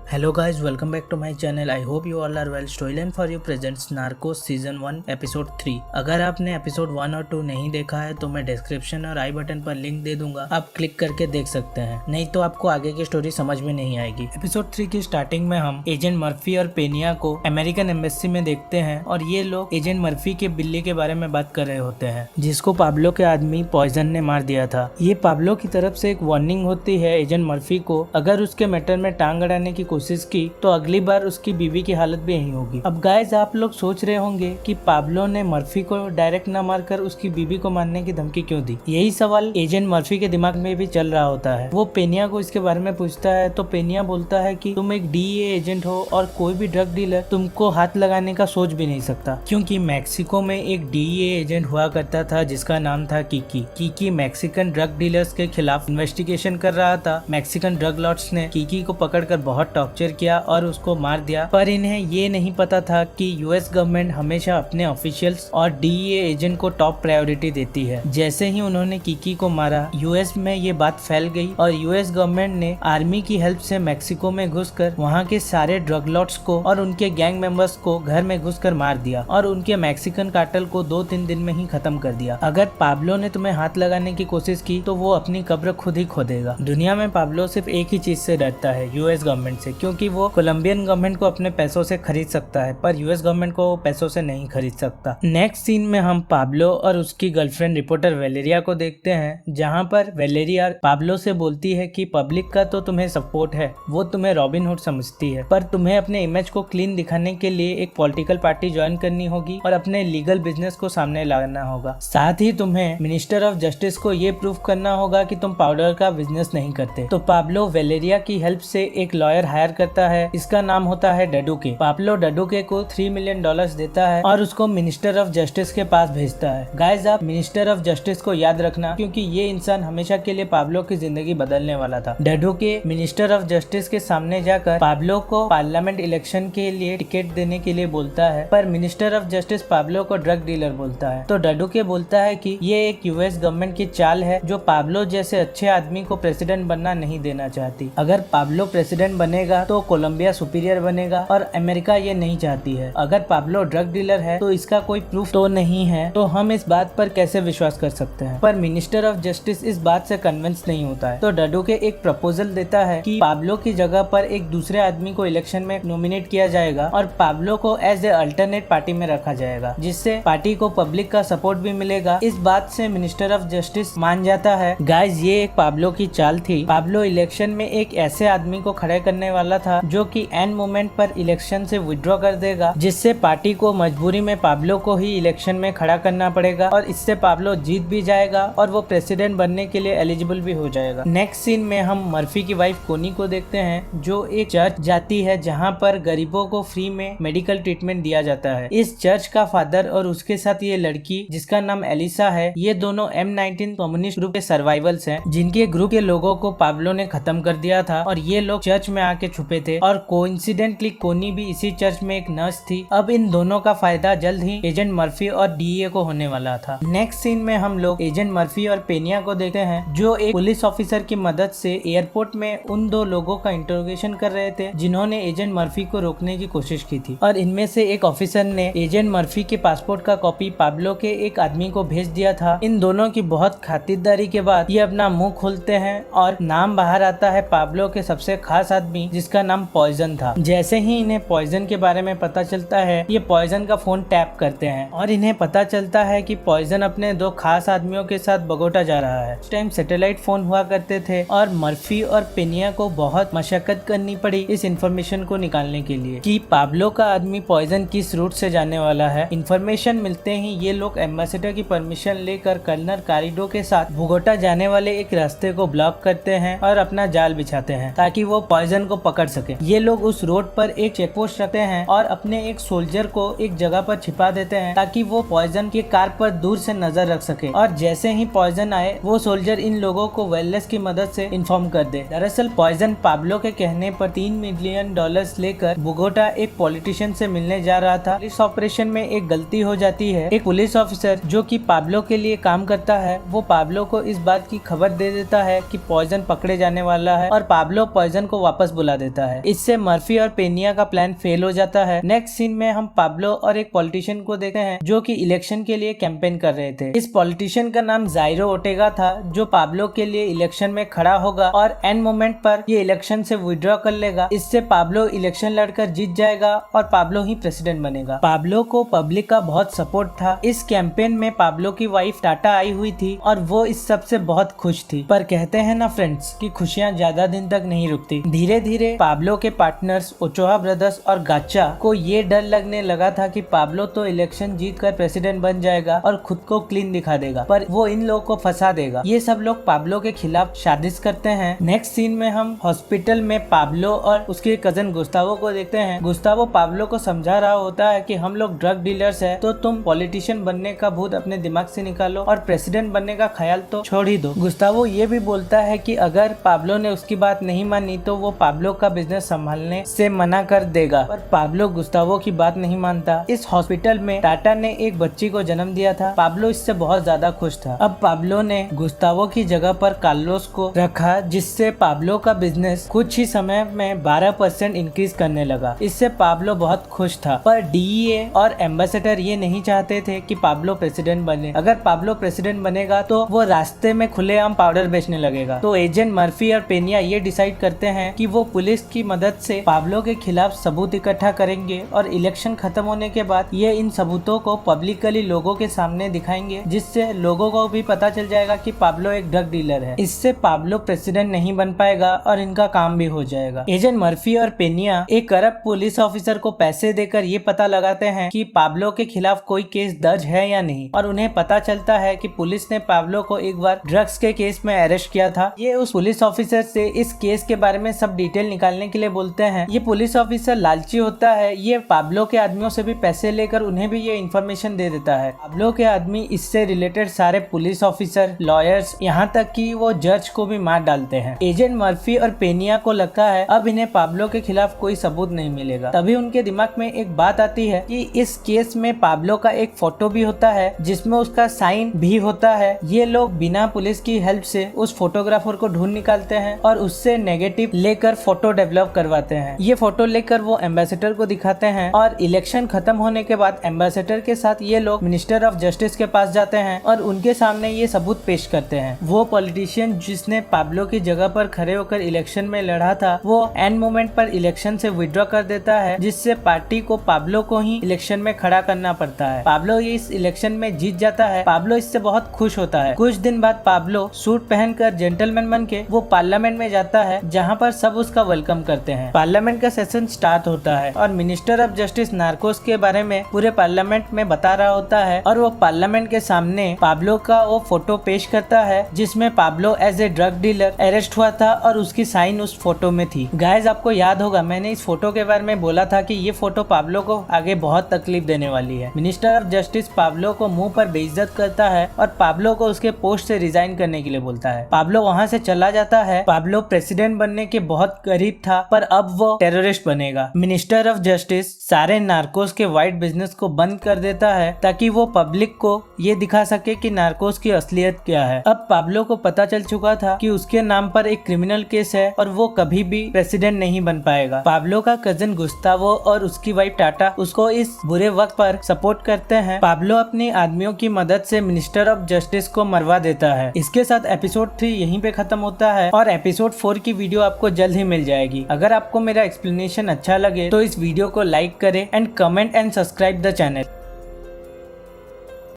Hello guys, welcome back to my channel. I hope you all are well. Storyline for you presents Narcos season 1 episode 3। अगर आपने episode 1 और 2 नहीं देखा है तो मैं डिस्क्रिप्शन और आई बटन पर लिंक दे दूंगा, आप क्लिक करके देख सकते हैं, नहीं तो आपको आगे की स्टोरी समझ में नहीं आएगी। एपिसोड 3 की स्टार्टिंग में हम एजेंट मर्फी और पेनिया को अमेरिकन एम्बेसी में देखते हैं और ये लोग एजेंट मर्फी के बिल्ली के बारे में बात कर रहे होते हैं जिसको पाब्लो के आदमी पॉइजन ने मार दिया था। ये पाब्लो की तरफ से एक वार्निंग होती है एजेंट मर्फी को, अगर उसके मैटर में टांग अड़ाने की कोशिश की तो अगली बार उसकी बीवी की हालत भी यही होगी। अब गाइस आप लोग सोच रहे होंगे कि पाब्लो ने मर्फी को डायरेक्ट न मारकर उसकी बीवी को मारने की धमकी क्यों दी। यही सवाल एजेंट मर्फी के दिमाग में भी चल रहा होता है। वो पेनिया को इसके बारे में पूछता है तो पेनिया बोलता है कि तुम एक डीईए एजेंट हो और कोई भी ड्रग डीलर तुमको हाथ लगाने का सोच भी नहीं सकता, क्योंकि मैक्सिको में एक डीईए एजेंट हुआ करता था जिसका नाम था Kiki. Kiki Mexican drug dealers के खिलाफ इन्वेस्टिगेशन कर रहा था। मैक्सिकन ड्रग लॉर्ड्स ने कीकी को पकड़कर बहुत टॉर्चर किया और उसको मार दिया, पर इन्हें ये नहीं पता था कि यूएस गवर्नमेंट हमेशा अपने ऑफिशियल्स और डीईए एजेंट को टॉप प्रायोरिटी देती है। जैसे ही उन्होंने कीकी को मारा, यूएस में ये बात फैल गई और यूएस गवर्नमेंट ने आर्मी की हेल्प से मैक्सिको में घुसकर वहाँ के सारे ड्रग लॉर्ड्स को और उनके गैंग मेंबर्स को घर में घुसकर मार दिया और उनके मैक्सिकन कार्टेल को 2-3 दिन में ही खत्म कर दिया। अगर पाब्लो ने तुम्हें हाथ लगाने की कोशिश की तो वो अपनी कब्र खुद ही खोदेगा। दुनिया में पाब्लो सिर्फ एक ही चीज से डरता है, यूएस गवर्नमेंट से, क्योंकि वो कोलंबियन गवर्नमेंट को अपने पैसों से खरीद सकता है पर यूएस गवर्नमेंट को पैसों से नहीं खरीद सकता। नेक्स्ट सीन में हम पाब्लो और उसकी गर्लफ्रेंड रिपोर्टर वेलेरिया को देखते हैं, जहां पर वेलेरिया पाब्लो से बोलती है कि पब्लिक का तो तुम्हें सपोर्ट है, वो तुम्हें रॉबिन हुड समझती है, पर तुम्हें अपने इमेज को क्लीन दिखाने के लिए एक पॉलिटिकल पार्टी ज्वाइन करनी होगी और अपने लीगल बिजनेस को सामने लाना होगा। साथ ही तुम्हें मिनिस्टर ऑफ जस्टिस को ये प्रूव करना होगा कि तुम पाउडर का बिजनेस नहीं करते। तो पाब्लो वेलेरिया की हेल्प से एक लॉयर हायर करता है, इसका नाम होता है डडुके। पाब्लो डडुके को $3 मिलियन देता है और उसको मिनिस्टर ऑफ जस्टिस के पास भेजता है। गाइस आप मिनिस्टर ऑफ जस्टिस को याद रखना, क्योंकि ये इंसान हमेशा के लिए पाब्लो की जिंदगी बदलने वाला था। डडुके मिनिस्टर ऑफ जस्टिस के सामने जाकर पाब्लो को पार्लियामेंट इलेक्शन के लिए टिकट देने के लिए बोलता है, पर मिनिस्टर ऑफ जस्टिस पाब्लो को ड्रग डीलर बोलता है। तो डडुके बोलता है कि ये एक यूएस गवर्नमेंट की चाल है जो पाब्लो जैसे अच्छे आदमी को प्रेसिडेंट बनना नहीं देना चाहती। अगर पाब्लो प्रेसिडेंट बनेगा तो कोलंबिया सुपीरियर बनेगा और अमेरिका ये नहीं चाहती है। अगर पाब्लो ड्रग डीलर है तो इसका कोई प्रूफ तो नहीं है, तो हम इस बात पर कैसे विश्वास कर सकते हैं। पर मिनिस्टर ऑफ जस्टिस इस बात से कन्विंस नहीं होता है, तो डडुके एक प्रपोजल देता है कि पाब्लो की जगह पर एक दूसरे आदमी को इलेक्शन में नॉमिनेट किया जाएगा और पाब्लो को एज ए अल्टरनेट पार्टी में रखा जाएगा, जिससे पार्टी को पब्लिक का सपोर्ट भी मिलेगा। इस बात से मिनिस्टर ऑफ जस्टिस मान जाता है। गाइस ये एक पाब्लो की चाल थी। पाब्लो इलेक्शन में एक ऐसे आदमी को खड़े करने वाला था जो कि एंड मोमेंट पर इलेक्शन से विड्रॉ कर देगा, जिससे पार्टी को मजबूरी में पाब्लो को ही इलेक्शन में खड़ा करना पड़ेगा और इससे पाब्लो जीत भी जाएगा और वो प्रेसिडेंट बनने के लिए एलिजिबल भी हो जाएगा। नेक्स्ट सीन में हम मर्फी की वाइफ कोनी को देखते हैं, जो एक चर्च जाती है जहां पर गरीबों को फ्री में मेडिकल ट्रीटमेंट दिया जाता है। इस चर्च का फादर और उसके साथ ये लड़की जिसका नाम एलिसा है, ये दोनों M19 कम्युनिस्ट ग्रुप के सर्वाइवल्स हैं, जिनके ग्रुप के लोगों को पाब्लो ने खत्म कर दिया था और ये लोग चर्च में आके छुपे थे और कोइंसिडेंटली कोनी भी इसी चर्च में एक नर्स थी। अब इन दोनों का फायदा जल्द ही एजेंट मर्फी और डीए को होने वाला था। नेक्स्ट सीन में हम लोग एजेंट मर्फी और पेनिया को देखते हैं, जो एक पुलिस ऑफिसर की मदद से एयरपोर्ट में उन 2 लोगों का इंटरोगेशन कर रहे थे जिन्होंने एजेंट मर्फी को रोकने की कोशिश की थी, और इनमें से एक ऑफिसर ने एजेंट मर्फी के पासपोर्ट का कॉपी पाब्लो के एक आदमी को भेज दिया था। इन दोनों की बहुत खातिरदारी के बाद ये अपना मुंह खोलते हैं और नाम बाहर आता है पाब्लो के सबसे खास आदमी जिसका नाम पॉइजन था। जैसे ही इन्हें पॉइजन के बारे में पता चलता है, ये पॉइजन का फोन टैप करते हैं और इन्हें पता चलता है कि पॉइजन अपने 2 खास आदमियों के साथ बगोटा जा रहा है। उस टाइम सैटेलाइट फोन हुआ करते थे और मर्फी और पेनिया को बहुत मशक्कत करनी पड़ी इस इंफॉर्मेशन को निकालने के लिए कि पाब्लो का आदमी पॉइजन किस रूट से जाने वाला है। इंफॉर्मेशन मिलते ही ये लोग एम्बेसडर की परमिशन लेकर कर्नल कारिडो के साथ बोगोटा जाने वाले एक रास्ते को ब्लॉक करते हैं और अपना जाल बिछाते हैं ताकि वो पॉइजन को पकड़ सके। ये लोग उस रोड पर एक चेक पोस्ट रखते हैं और अपने एक सोल्जर को एक जगह पर छिपा देते हैं ताकि वो पॉइजन की कार पर दूर से नजर रख सके, और जैसे ही पॉइजन आए वो सोल्जर इन लोगों को वेलनेस की मदद से इन्फॉर्म कर दे। दरअसल पॉइजन पाब्लो के कहने पर $3 मिलियन लेकर बोगोटा एक पॉलिटिशियन से मिलने जा रहा था। इस ऑपरेशन में एक गलती हो जाती है। एक पुलिस ऑफिसर जो कि पाब्लो के लिए काम करता है, वो पाब्लो को इस बात की खबर दे देता है कि पॉइजन पकड़े जाने वाला है और पाब्लो पॉइजन को वापस बुला देता है। इससे मर्फी और पेनिया का प्लान फेल हो जाता है। नेक्स्ट सीन में हम पाब्लो और एक पॉलिटिशियन को देखते हैं जो कि इलेक्शन के लिए कैंपेन कर रहे थे। इस पॉलिटिशियन का नाम जाइरो ओटेगा था जो पाब्लो के लिए इलेक्शन में खड़ा होगा और एंड मोमेंट पर ये इलेक्शन से विड्रॉ कर लेगा। इससे पाब्लो इलेक्शन लड़कर जीत जाएगा और पाब्लो ही प्रेसिडेंट बनेगा। पाब्लो को पब्लिक का बहुत सपोर्ट था। इस कैंपेन में पाब्लो की वाइफ टाटा आई हुई थी और वो इस सब से बहुत खुश थी। पर कहते हैं ना फ्रेंड्स कि खुशियां ज्यादा दिन तक नहीं रुकती। धीरे धीरे पाब्लो के पार्टनर्स ओचोआ ब्रदर्स और गाचा को ये डर लगने लगा था कि पाब्लो तो इलेक्शन जीत कर प्रेसिडेंट बन जाएगा और खुद को क्लीन दिखा देगा, पर वो इन लोगों को फंसा देगा। ये सब लोग पाब्लो के खिलाफ साजिश करते हैं। नेक्स्ट सीन में हम हॉस्पिटल में पाब्लो और उसके कजन गुस्तावो को देखते हैं। गुस्तावो पाब्लो को समझा रहा होता है कि हम लोग ड्रग डीलर्स हैं, तो तुम पॉलिटिशियन बनने का भूत अपने दिमाग से निकालो और प्रेसिडेंट बनने का ख्याल तो छोड़ ही दो। गुस्तावो ये भी बोलता है कि अगर पाब्लो ने उसकी बात नहीं मानी तो वो पाब्लो का बिजनेस संभालने से मना कर देगा, पर पाब्लो गुस्तावो की बात नहीं मानता। इस हॉस्पिटल में टाटा ने एक बच्ची को जन्म दिया था। पाब्लो इससे बहुत ज्यादा खुश था। अब पाब्लो ने गुस्तावो की जगह पर कार्लोस को रखा, जिससे पाब्लो का बिजनेस कुछ ही समय में 12% इंक्रीज करने लगा। इससे पाब्लो बहुत खुश था, पर डीईए और एम्बेसडर ये नहीं चाहते थे कि पाब्लो प्रेसिडेंट बने। अगर पाब्लो प्रेसिडेंट बनेगा तो वो रास्ते में खुलेआम पाउडर बेचने लगेगा। तो एजेंट मर्फी और पेनिया ये डिसाइड करते हैं कि वो पुलिस की मदद से पाब्लो के खिलाफ सबूत इकट्ठा करेंगे और इलेक्शन खत्म होने के बाद ये इन सबूतों को पब्लिकली लोगों के सामने दिखाएंगे, जिससे लोगों को भी पता चल जाएगा कि पाब्लो एक ड्रग डीलर है। इससे पाब्लो प्रेसिडेंट नहीं बन पाएगा और इनका काम भी हो जाएगा। एजेंट मर्फी और पेनिया एक करप्ट पुलिस ऑफिसर को पैसे देकर ये पता लगाते हैं कि पाब्लो के खिलाफ कोई केस दर्ज है या नहीं, और उन्हें पता चलता है कि पुलिस ने पाब्लो को एक बार ड्रग्स के केस में अरेस्ट किया था। ये उस पुलिस ऑफिसर से इस केस के बारे में सब डिटेल निकालने के लिए बोलते हैं। ये पुलिस ऑफिसर लालची होता है। ये पाब्लो के आदमियों से भी पैसे लेकर उन्हें भी ये इन्फॉर्मेशन दे देता है। पाब्लो के आदमी इससे रिलेटेड सारे पुलिस ऑफिसर, लॉयर्स, यहाँ तक कि वो जज को भी मार डालते हैं। एजेंट मर्फी और पेनिया को लगता है अब इन्हें पाब्लो के खिलाफ कोई सबूत नहीं मिलेगा। तभी उनके दिमाग में एक बात आती है कि इस केस में पाब्लो का एक फोटो भी होता है जिसमें उसका साइन भी होता है। ये लोग बिना पुलिस की हेल्प से उस फोटोग्राफर को ढूंढ निकालते हैं और उससे नेगेटिव लेकर फोटो डेवलप करवाते हैं। ये फोटो लेकर वो एम्बेसडर को दिखाते हैं और इलेक्शन खत्म होने के बाद एम्बेसडर के साथ ये लोग मिनिस्टर ऑफ जस्टिस के पास जाते हैं और उनके सामने ये सबूत पेश करते हैं। वो पॉलिटिशियन जिसने पाब्लो की जगह पर खड़े होकर इलेक्शन में लड़ा था, वो एंड मोमेंट पर इलेक्शन से विड्रॉ कर देता है, जिससे पार्टी को पाब्लो को ही इलेक्शन में खड़ा करना पड़ता है। पाब्लो ये इस इलेक्शन में जीत जाता है। पाब्लो इससे बहुत खुश होता है। कुछ दिन बाद पाब्लो सूट पहनकर जेंटलमैन बन के वो पार्लियामेंट में जाता है, जहाँ पर सब उसका वेलकम करते हैं। पार्लियामेंट का सेशन स्टार्ट होता है और मिनिस्टर ऑफ जस्टिस नार्कोस के बारे में पूरे पार्लियामेंट में बता रहा होता है और वो पार्लियामेंट के सामने पाब्लो का वो फोटो पेश करता है जिसमें Pablo as a drug dealer arrest हुआ था और उसकी साइन उस फोटो में थी। गाइस, आपको याद होगा मैंने इस फोटो के बारे में बोला था कि ये फोटो पाब्लो को आगे बहुत तकलीफ देने वाली है। मिनिस्टर ऑफ जस्टिस पाब्लो को मुंह पर बेइज्जत करता है और पाब्लो को उसके पोस्ट से रिजाइन करने के लिए बोलता है। पाब्लो वहाँ से चला जाता है। पाब्लो प्रेसिडेंट बनने के बहुत करीब था, पर अब वो टेररिस्ट बनेगा। मिनिस्टर ऑफ जस्टिस सारे नार्कोस के व्हाइट बिजनेस को बंद कर देता है ताकि वो पब्लिक को ये दिखा सके कि नार्कोस की असलियत क्या है। अब पाब्लो को पता चल चुका था कि उसके नाम पर एक क्रिमिनल केस है और वो कभी भी प्रेसिडेंट नहीं बन पाएगा। पाब्लो का कजन गुस्तावो और उसकी वाइफ टाटा उसको इस बुरे वक्त पर सपोर्ट करते हैं। पाब्लो अपने आदमियों की मदद से मिनिस्टर ऑफ जस्टिस को मरवा देता है। इसके साथ एपिसोड 3 यहीं पे खत्म होता है और एपिसोड 4 की वीडियो आपको जल्द ही मिल जाएगी। अगर आपको मेरा एक्सप्लेनेशन अच्छा लगे तो इस वीडियो को लाइक करें and comment and subscribe the channel.